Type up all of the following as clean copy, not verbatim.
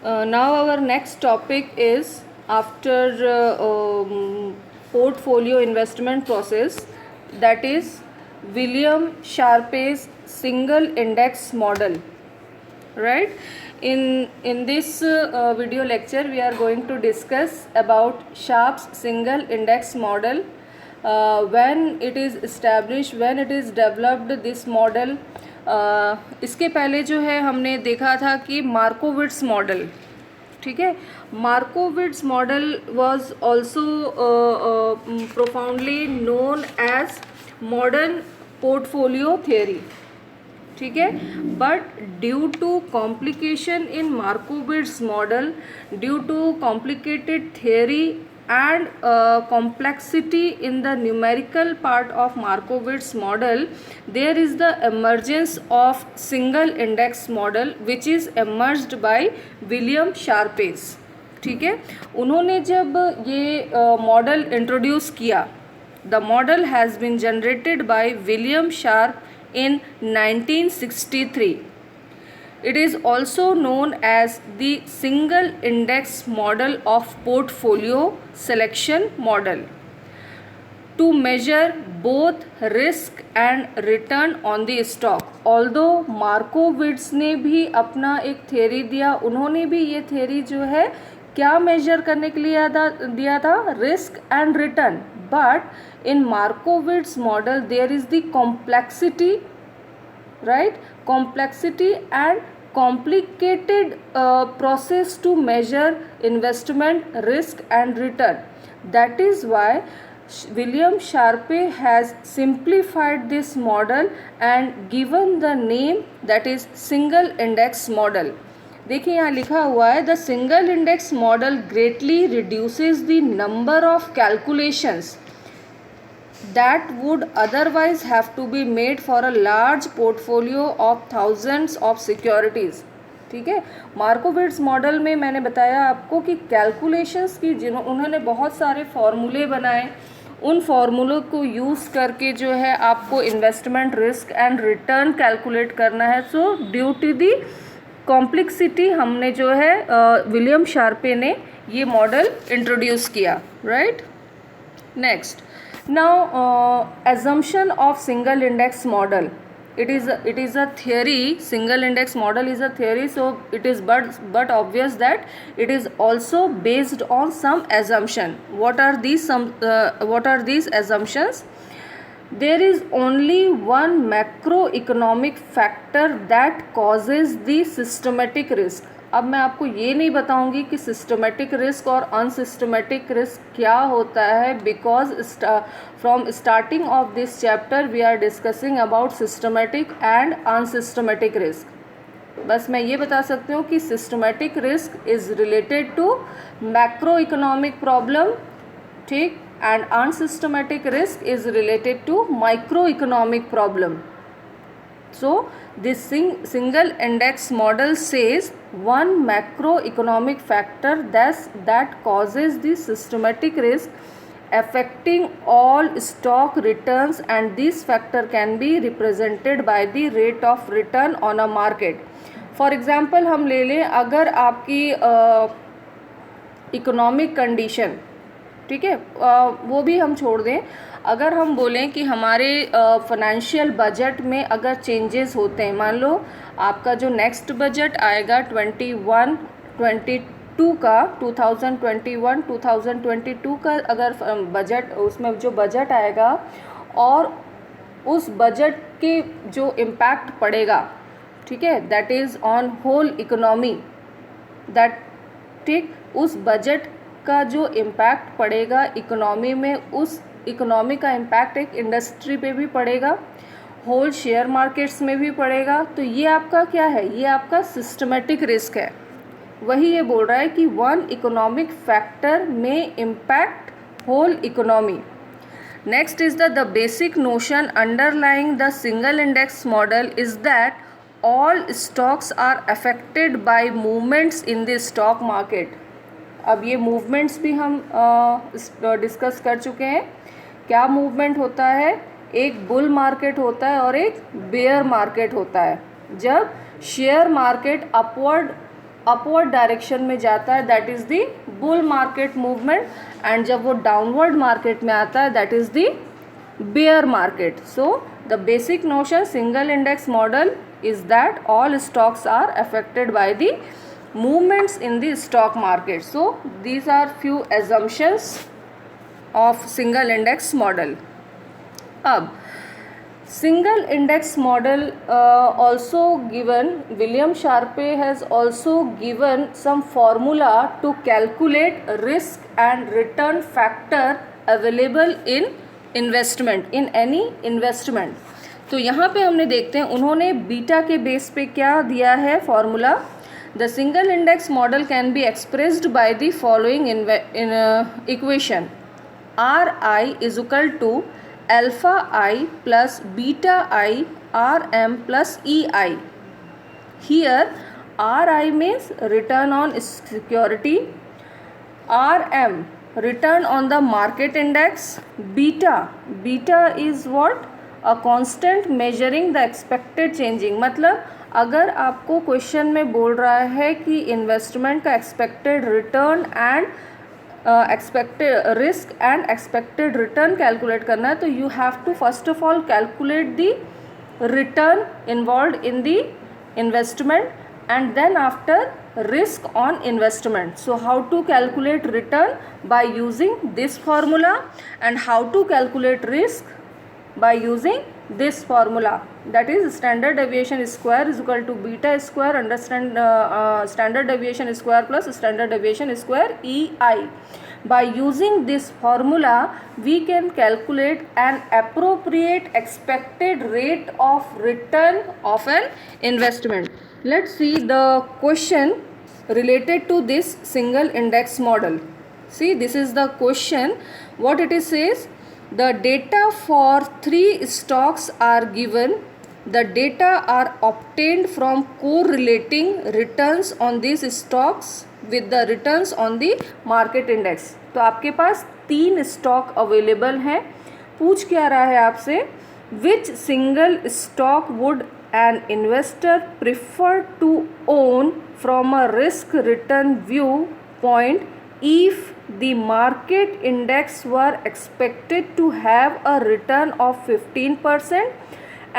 Now our next topic is after portfolio investment process, that is William Sharpe's single index model, right? In this video lecture we are going to discuss about Sharpe's single index model, when it is established, when it is developed this model. इसके पहले जो है हमने देखा था कि मार्कोविट्स model, ठीक है. Markowitz model was also profoundly known as modern portfolio theory, ठीक है. But due to complication in Markowitz model, due to complicated theory and complexity in the numerical part of Markowitz model, there is the emergence of single index model which is emerged by William Sharpe. ठीक है. उन्होंने जब ये model introduce किया, the model has been generated by William Sharpe in 1963. It is also known as the single index model of portfolio selection model to measure both risk and return on the stock. Although मार्कोविट्स ने भी अपना एक theory दिया, उन्होंने भी ये theory जो है क्या मेजर करने के लिए दिया था, risk and return. But in Markowitz model there is the complexity, right? Complexity and complicated process to measure investment risk and return. That is why William Sharpe has simplified this model and given the name that is single index model. देखिए यहाँ लिखा हुआ है, the single index model greatly reduces the number of calculations that would otherwise have to be made for a large portfolio of thousands of securities. ठीक है. Markowitz model में मैंने बताया आपको कि कैलकुलेशंस की उन्होंने बहुत सारे फार्मूले बनाए, उन फार्मूलों को यूज़ करके जो है आपको investment risk and return calculate करना है. So due to the complexity हमने जो है विलियम शार्पे ने ये मॉडल इंट्रोड्यूस किया, right. Next, now assumption of single index model, it is a theory. Single index model is a theory, so it is but obvious that it is also based on some assumption. What are these assumptions? There is only one macroeconomic factor that causes the systematic risk. अब मैं आपको ये नहीं बताऊंगी कि systematic risk और unsystematic risk क्या होता है, because from starting of this chapter we are discussing about systematic and unsystematic risk. बस मैं ये बता सकती हूँ कि systematic risk is related to macro economic problem, ठीक, and unsystematic risk is related to micro economic problem. So this single index model says one macroeconomic factor that causes the systematic risk affecting all stock returns, and this factor can be represented by the rate of return on a market. For example हम ले लें, अगर आपकी economic condition, ठीक है, वो भी हम छोड़ दें. अगर हम बोलें कि हमारे फाइनेंशियल बजट में अगर चेंजेस होते हैं, मान लो आपका जो नेक्स्ट बजट आएगा 21-22 का, 2021-2022 का अगर बजट, उसमें जो बजट आएगा और उस बजट के जो इम्पैक्ट पड़ेगा, ठीक है, that is on whole economy, that, ठीक, उस बजट का जो इम्पैक्ट पड़ेगा इकोनॉमी में, उस इकोनॉमी का इम्पैक्ट एक इंडस्ट्री पे भी पड़ेगा, होल शेयर मार्केट्स में भी पड़ेगा. तो ये आपका क्या है, ये आपका सिस्टमेटिक रिस्क है. वही ये बोल रहा है कि वन इकोनॉमिक फैक्टर में impact whole economy. Next is the basic notion underlying the single index model is that all stocks are affected by movements in the stock market. अब ये मूवमेंट्स भी हम डिस्कस कर चुके हैं. क्या मूवमेंट होता है, एक बुल मार्केट होता है और एक बेयर मार्केट होता है. जब share market upward upward direction में जाता है that is the bull market movement, and जब वो डाउनवर्ड मार्केट में आता है that is the bear market. So the basic notion single index model is that all stocks are affected by the movements in the stock market. So these are few assumptions of single index model. अब single index model also given, William Sharpe has also given some formula to calculate risk and return factor available in investment, in any investment. तो यहाँ पे हमने देखते हैं उन्होंने beta के base पे क्या दिया है formula. The single index model can be expressed by the following equation. R I is equal to alpha I plus beta I R M plus E I. Here R I means return on security, R M return on the market index, beta is what, a constant measuring the expected changing. मतलब अगर आपको question में बोल रहा है कि investment का expected return and expected risk and expected return calculate करना है, तो you have to first of all calculate the return involve in the investment and then after risk on investment. So how to calculate return? By using this formula, and how to calculate risk? By using this formula, that is standard deviation square is equal to beta square under standard deviation square plus standard deviation square EI. By using this formula we can calculate an appropriate expected rate of return of an investment. Let's see the question related to this single index model. See, this is the question. What it is says, the data for 3 stocks are given. The data are obtained from correlating returns on these stocks with the returns on the market index. तो आपके पास 3 stock available हैं. पूछ क्या रहा है आपसे, which single stock would an investor prefer to own from a risk return viewpoint if the market index were expected to have a return of 15%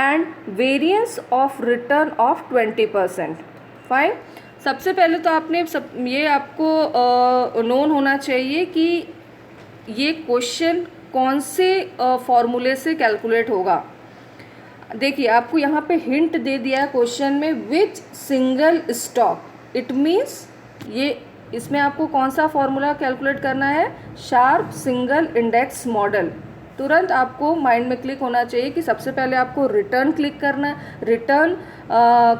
and variance of return of 20%. Fine. सबसे पहले तो आपने ये आपको known होना चाहिए कि ये क्वेश्चन कौन से फॉर्मूले से कैलकुलेट होगा. देखिए आपको यहाँ पे हिंट दे दिया है क्वेश्चन में, विच सिंगल स्टॉक. इट मीन्स ये इसमें आपको कौन सा फॉर्मूला कैलकुलेट करना है, शार्प सिंगल इंडेक्स मॉडल. तुरंत आपको माइंड में क्लिक होना चाहिए कि सबसे पहले आपको रिटर्न क्लिक करना है, रिटर्न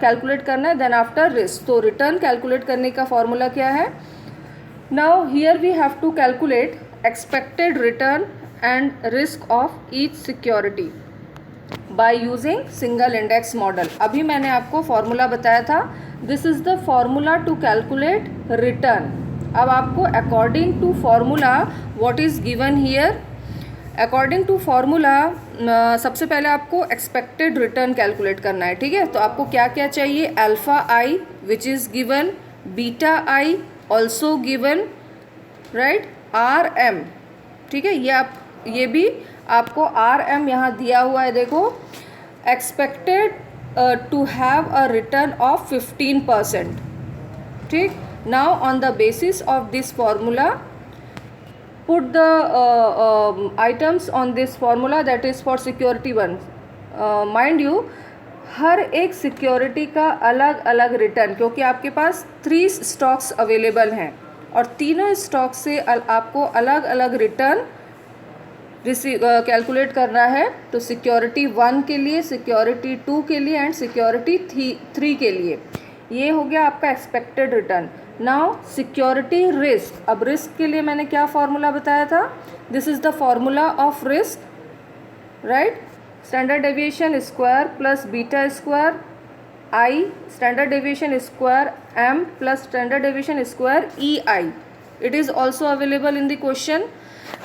कैलकुलेट करना है, देन आफ्टर रिस्क. तो रिटर्न कैलकुलेट करने का फॉर्मूला क्या है. Now here we have to calculate expected return and risk of each security by using single index model. अभी मैंने आपको फॉर्मूला बताया था, this is the formula to calculate return. अब आपको according to formula what is given here, according to formula सबसे पहले आपको एक्सपेक्टेड रिटर्न कैलकुलेट करना है. ठीक है, तो आपको क्या क्या चाहिए, alpha I which is given, beta I also given, right, R M. ठीक है, ये भी आपको आर एम यहाँ दिया हुआ है. देखो, expected to have a return of 15%. ठीक, now on the basis of this formula put the items on this formula, that is for security 1. Mind you, हर एक सिक्योरिटी का अलग अलग रिटर्न, क्योंकि आपके पास 3 स्टॉक्स अवेलेबल हैं और तीनों स्टॉक से आपको अलग अलग रिटर्न कैलकुलेट करना है. तो सिक्योरिटी 1 के लिए, सिक्योरिटी 2 के लिए एंड सिक्योरिटी 3 के लिए. ये हो गया आपका expected return. Now security risk. अब रिस्क के लिए मैंने क्या फॉर्मूला बताया था, this is the formula of risk, right, standard deviation square plus beta square I, standard deviation square M plus standard deviation square E I. It is also available in the question.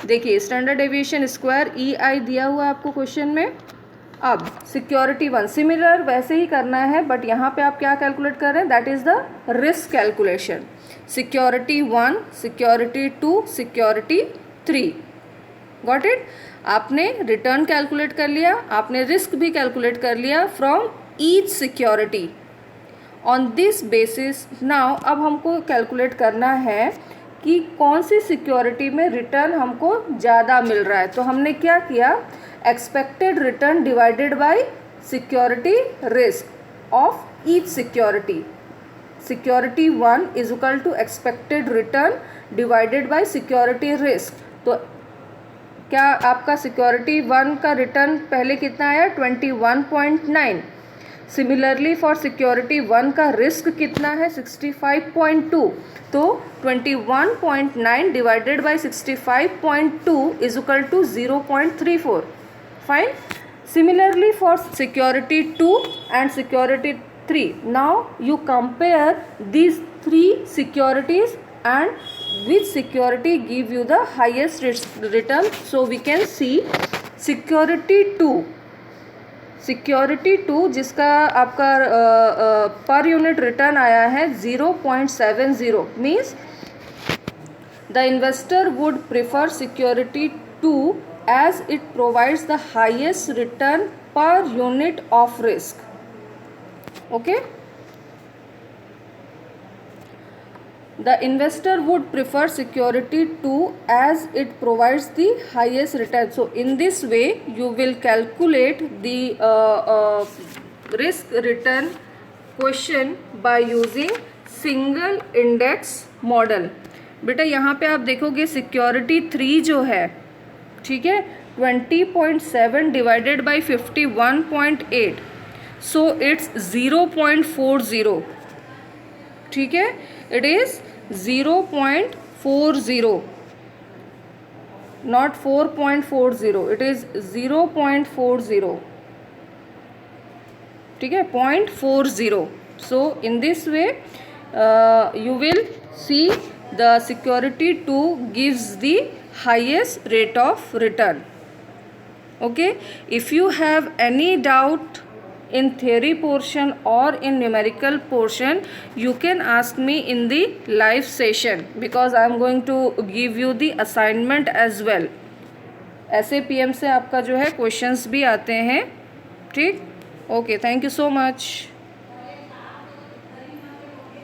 देखिए, standard deviation square E I दिया हुआ है आपको question में. अब security 1 similar वैसे ही करना है, बट यहाँ पे आप क्या कैलकुलेट कर रहे हैं, that is the risk calculation. Security 1, security 2, security 3. Got it. आपने रिटर्न कैलकुलेट कर लिया, आपने रिस्क भी कैलकुलेट कर लिया from each security. On this basis now अब हमको कैलकुलेट करना है कि कौन सी सिक्योरिटी में रिटर्न हमको ज़्यादा मिल रहा है. तो हमने क्या किया, expected return divided by security risk of each security. Security 1 is equal to expected return divided by security risk. तो क्या आपका सिक्योरिटी 1 का रिटर्न पहले कितना आया, 21.9. सिमिलरली फॉर सिक्योरिटी 1 का रिस्क कितना है, 65.2. तो 21.9 divided by 65.2 is equal to 0.34. Fine. Similarly for security 2 and security 3. Now you compare these 3 securities and which security give you the highest return. So we can see security 2 जिसका आपका per unit return आया है 0.70, means the investor would prefer security 2 as it provides the highest return per unit of risk. Okay. The investor would prefer security 2 as it provides the highest return. So in this way you will calculate the risk return question by using single index model. बेटा यहाँ पे आप देखोगे security 3 जो है, ठीक है, 20.7 divided by 51.8, so it's 0.40. ठीक है, it is 0.40, not 4.40, it is 0.40. ठीक है, 0.40. So in this way you will see the security 2 gives the highest rate of return. Okay, if you have any doubt in theory portion or in numerical portion, you can ask me in the live session, because I am going to give you the assignment as well. ऐसे PM से आपका जो है questions भी आते हैं. ठीक, okay, thank you so much.